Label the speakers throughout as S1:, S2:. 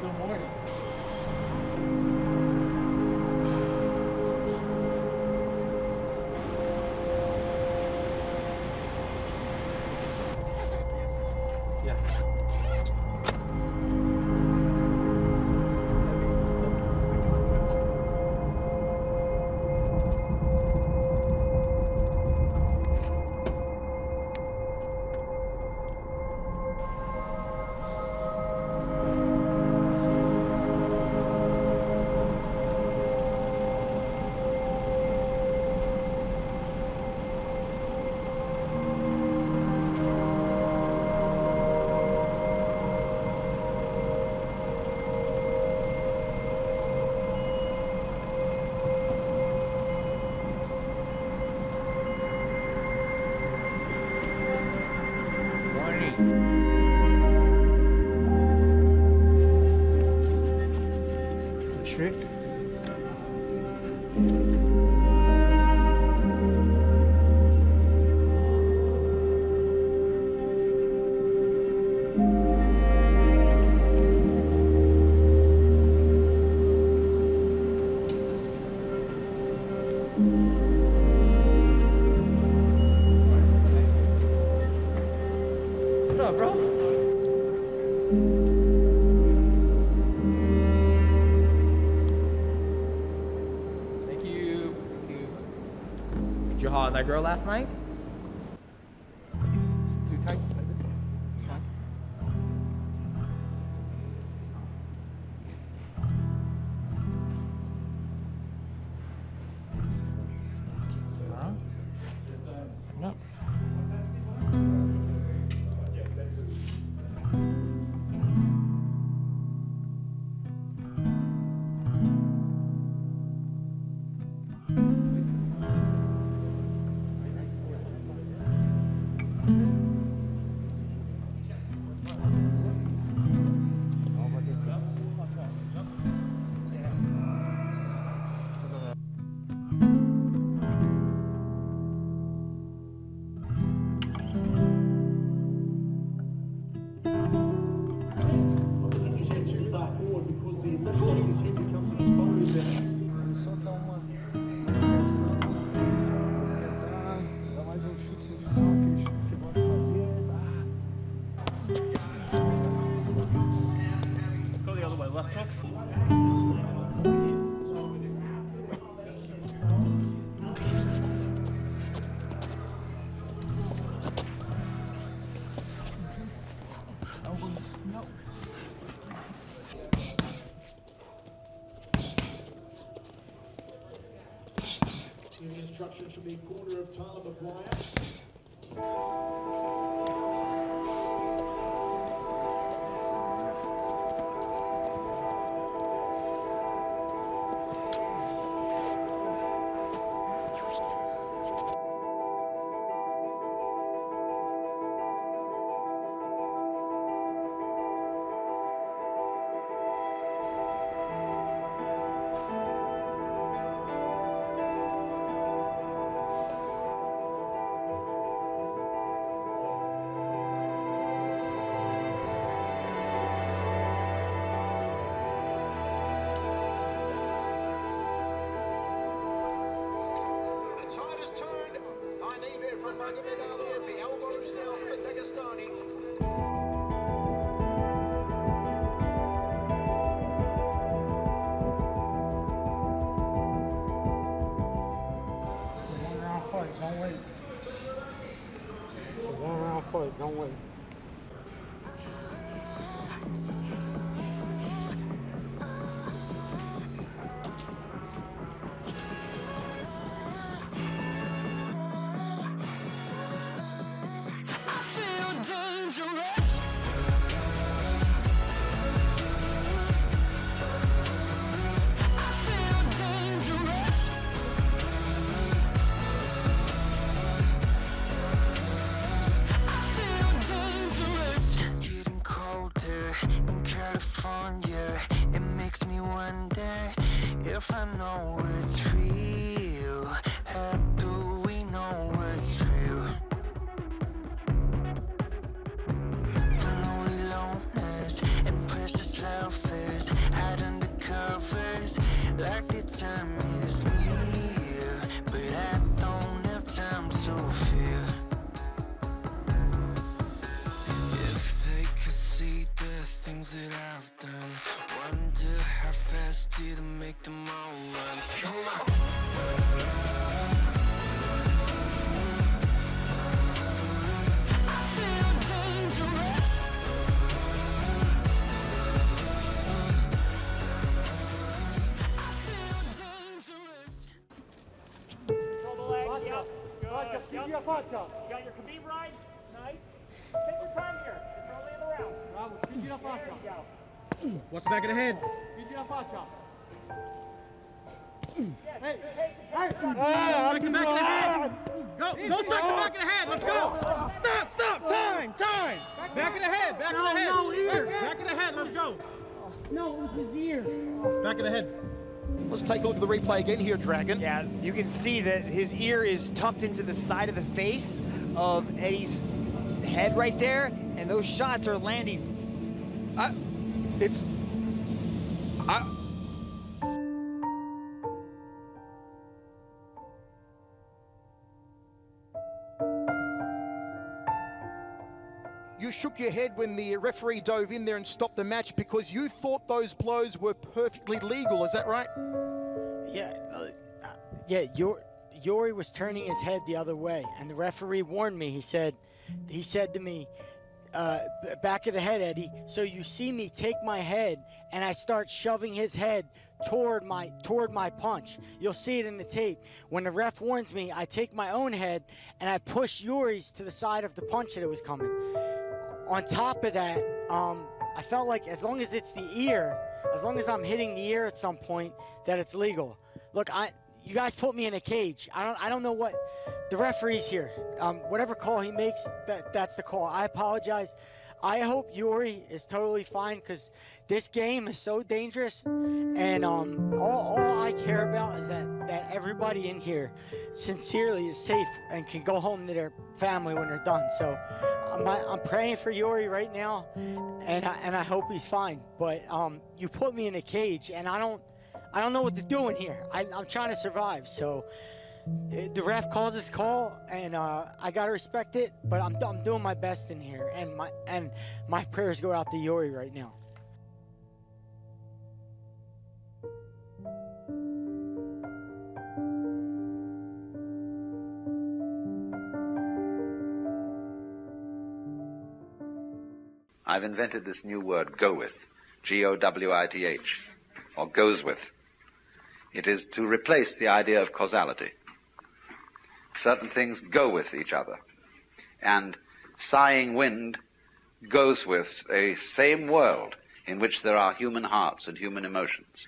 S1: Good morning. Trick. What up, bro? Did you haul that girl last night?
S2: Too tight? It's fine. No. Só dar uma dar mais um chute no final, aquele chute que você gosta de fazer.
S3: Go the other way, left hook.
S4: Team's instructions from the corner of Tyler Maguire. The elbows now from the Dagestani.
S2: One round fight, don't wait. It's a 1 round fight, don't wait.
S5: If I know it's real, how do we know it's real? The lonely loneliness and precious love is done. Wonder how fast it'll make them all run. Come on. I feel dangerous. I feel dangerous.
S3: Control the leg. Yep. Good.
S2: Vodka,
S3: Yep.
S2: Fiji Apacha.
S3: You got your Khabib ride? Nice. Take your time here. It's early in the round.
S2: Bravo, Fiji
S3: There
S2: Apacha.
S3: you go.
S1: Watch the back of the head.
S2: Fiji Apacha.
S3: Yeah,
S2: Hey,
S3: be patient.
S2: hey,
S1: Strike the back of the head. Go strike the back of the head. Let's go. Stop. Time. Back of the head. Back of the head.
S2: No, ear.
S1: Back of the head. Let's go.
S2: No, it was his ear.
S1: Back of the head.
S6: Let's take a look at the replay again here, Dragon.
S7: Yeah, you can see that his ear is tucked into the side of the face of Eddie's head right there, and those shots are landing.
S6: You shook your head when the referee dove in there and stopped the match because you thought those blows were perfectly legal. Is that right?
S8: Yeah, Yuri was turning his head the other way, and the referee warned me. He said to me, back of the head, Eddie. So you see me take my head, and I start shoving his head toward my punch. You'll see it in the tape. When the ref warns me, I take my own head, and I push Yuri's to the side of the punch that it was coming. On top of that, I felt like as long as it's the ear, as long as I'm hitting the ear at some point, that it's legal. Look, you guys put me in a cage. I don't know what the referee's here. Whatever call he makes, that's the call. I apologize. I hope Yuri is totally fine because this game is so dangerous, and all I care about is that everybody in here sincerely is safe and can go home to their family when they're done. So I'm praying for Yuri right now, and I hope he's fine. But you put me in a cage, and I don't know what to do in here. I'm trying to survive. So the ref calls his call, and I gotta respect it. But I'm doing my best in here, and my prayers go out to Yuri right now.
S9: I've invented this new word, go with, G-O-W-I-T-H, or goes with. It is to replace the idea of causality. Certain things go with each other. And sighing wind goes with a same world in which there are human hearts and human emotions.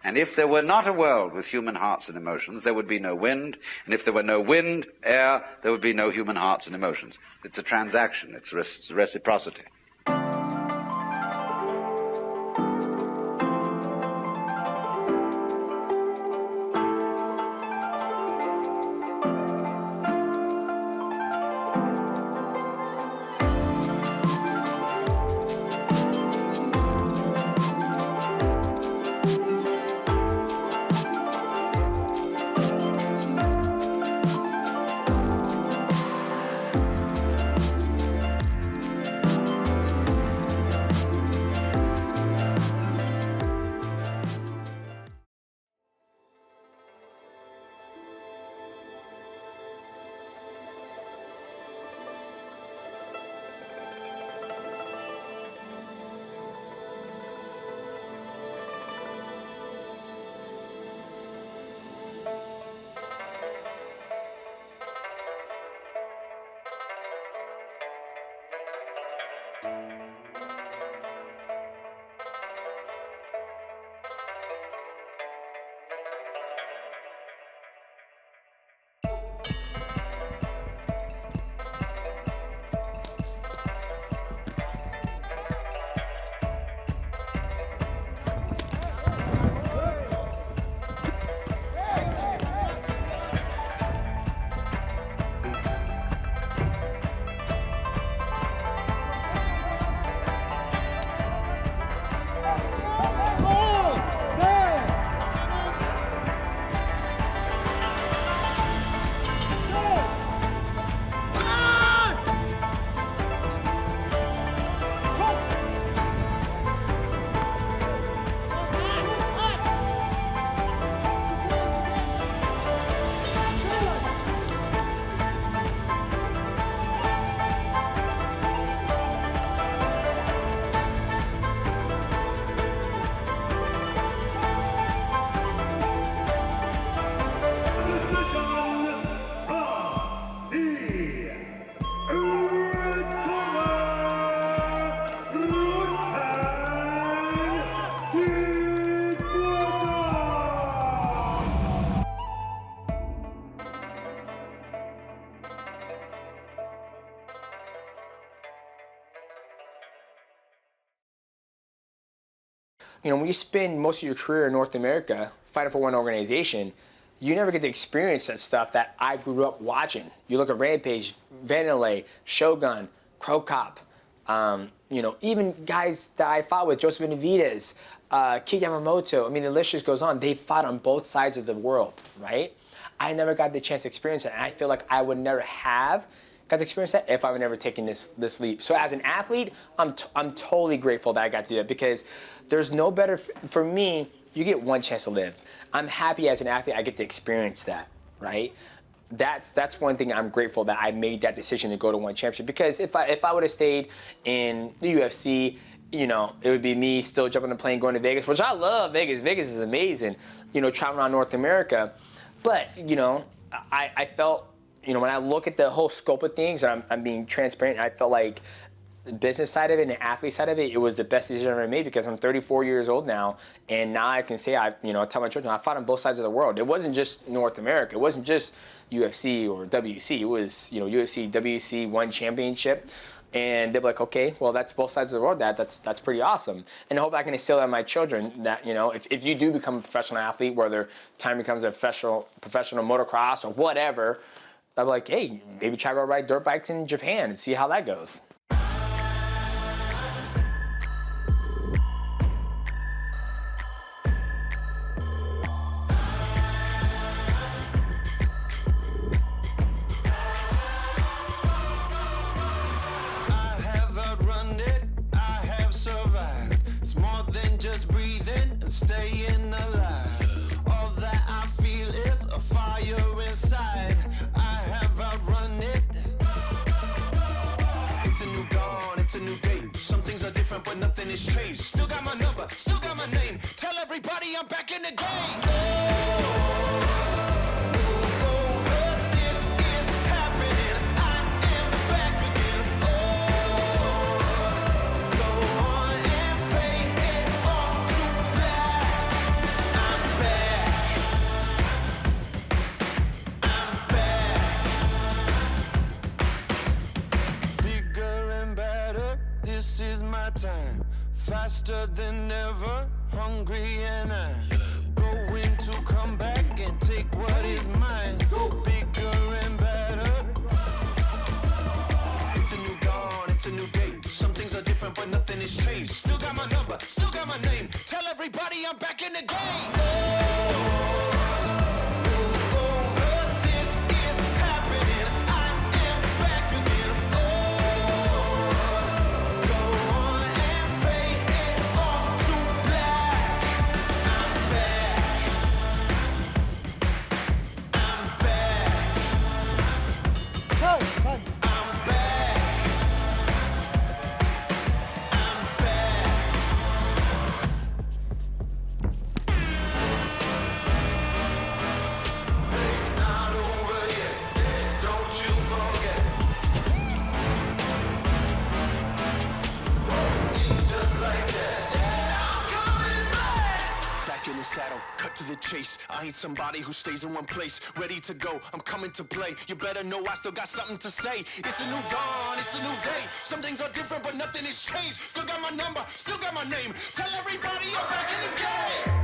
S9: And if there were not a world with human hearts and emotions, there would be no wind. And if there were no wind, air, there would be no human hearts and emotions. It's a transaction. It's reciprocity.
S10: you know, when you spend most of your career in North America fighting for one organization, you never get to experience that stuff that I grew up watching. You look at Rampage, Vanderlei, Shogun, Crow Cop, you know, even guys that I fought with, Joseph Benavidez, Kid Yamamoto. I mean, the list just goes on. They fought on both sides of the world, right? I never got the chance to experience it, and I feel like I would never have got to experience that if I would never taken this leap. So as an athlete, I'm totally grateful that I got to do that, because there's no better, for me, you get one chance to live. I'm happy as an athlete I get to experience that, right? That's one thing I'm grateful that I made that decision to go to one championship, because if I would have stayed in the UFC, you know, it would be me still jumping on a plane going to Vegas, which I love Vegas. Vegas is amazing, you know, traveling around North America. But, you know, I felt, you know, when I look at the whole scope of things, and I'm being transparent, I felt like the business side of it and the athlete side of it, it was the best decision I ever made, because I'm 34 years old now, and now I can say, I tell my children, I fought on both sides of the world. It wasn't just North America. It wasn't just UFC or WC. It was, you know, UFC, WC, one championship. And they're like, okay, well, that's both sides of the world. That's pretty awesome. And I hope I can instill that in my children that, you know, if you do become a professional athlete, whether time becomes a professional motocross or whatever, I'm like, hey, maybe try to ride dirt bikes in Japan and see how that goes.
S5: Staying alive. All that I feel is a fire inside. I have outrun it. It's a new dawn, it's a new day. Some things are different, but nothing has changed. Still got my number, still got my name. Tell everybody I'm back in the game. This is my time, faster than ever, hungry and I'm going to come back and take what is mine, bigger and better. It's a new dawn, it's a new day. Some things are different, but nothing has changed. Still got my number, still got my name. Tell everybody I'm back in the game. Saddle, cut to the chase. I ain't somebody who stays in one place. Ready to go, I'm coming to play. You better know I still got something to say. It's a new dawn, it's a new day. Some things are different, but nothing has changed. Still got my number, still got my name. Tell everybody I'm back in the game.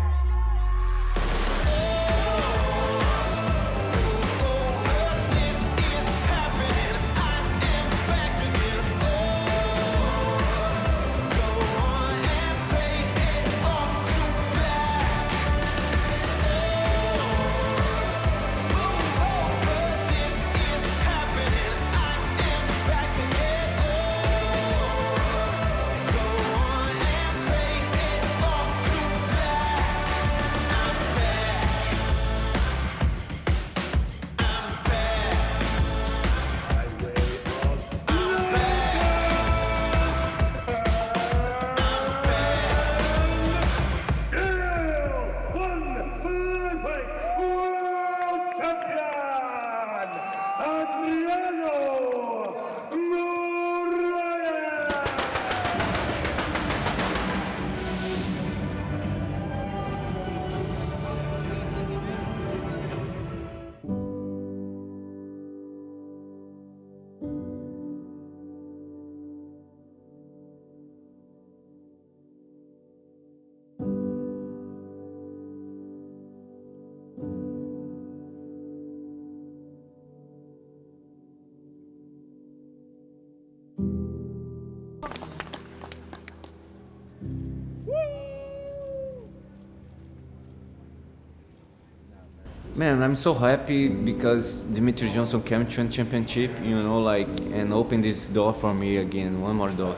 S11: Man, I'm so happy because Dimitri Johnson came to a championship, you know, like, and opened this door for me again, one more door.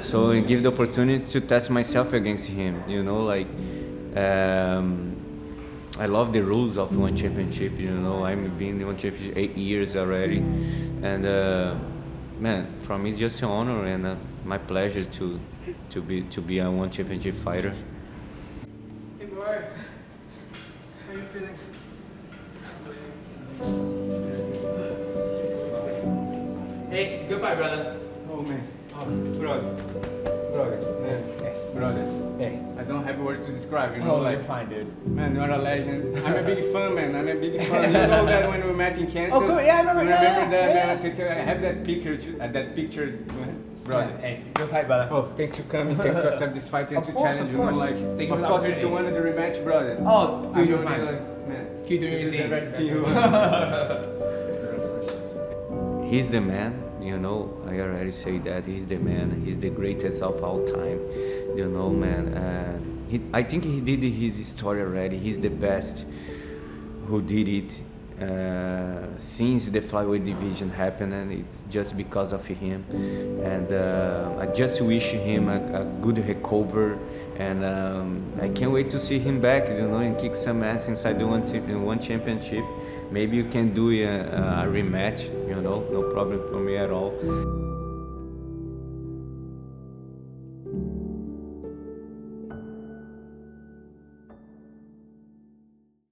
S11: So it gave the opportunity to test myself against him, you know, like, I love the rules of one championship, you know, I've been in one championship 8 years already. And man, for me it's just an honor and my pleasure to be a one championship fighter.
S2: Hey boy, how you feeling?
S11: Hey, goodbye, brother.
S1: Oh man, brother, man, brother.
S11: Hey.
S1: I don't have words to describe, you know,
S11: Oh,
S1: like,
S11: you're fine, dude.
S1: man, you're a legend. I'm a big fan, man. I'm a big fan. You know that when we met in Kansas.
S11: Oh, cool. Yeah, I remember.
S1: Remember that?
S11: Yeah.
S1: I have that picture. Brother.
S11: Hey, good fight, brother.
S1: Oh, thanks for coming. Thanks to accept this fight and
S11: Of
S1: to
S11: course,
S1: challenge.
S11: of
S1: You know,
S11: course.
S1: like,
S11: Thank you
S1: of
S11: for the
S1: course, if you
S11: opportunity.
S1: wanted the rematch, brother.
S11: Oh,
S1: I'm
S11: you're
S1: really
S11: fine.
S1: like, man.
S11: Keep doing your thing.
S1: Right to you.
S11: He's the man, you know, I already say that, he's the man, he's the greatest of all time, you know, man. I think he did his story already, he's the best who did it since the flyweight division happened, and it's just because of him. And I just wish him a good recovery, and I can't wait to see him back, you know, and kick some ass inside the one championship. Maybe you can do a rematch, you know, no problem for me at all.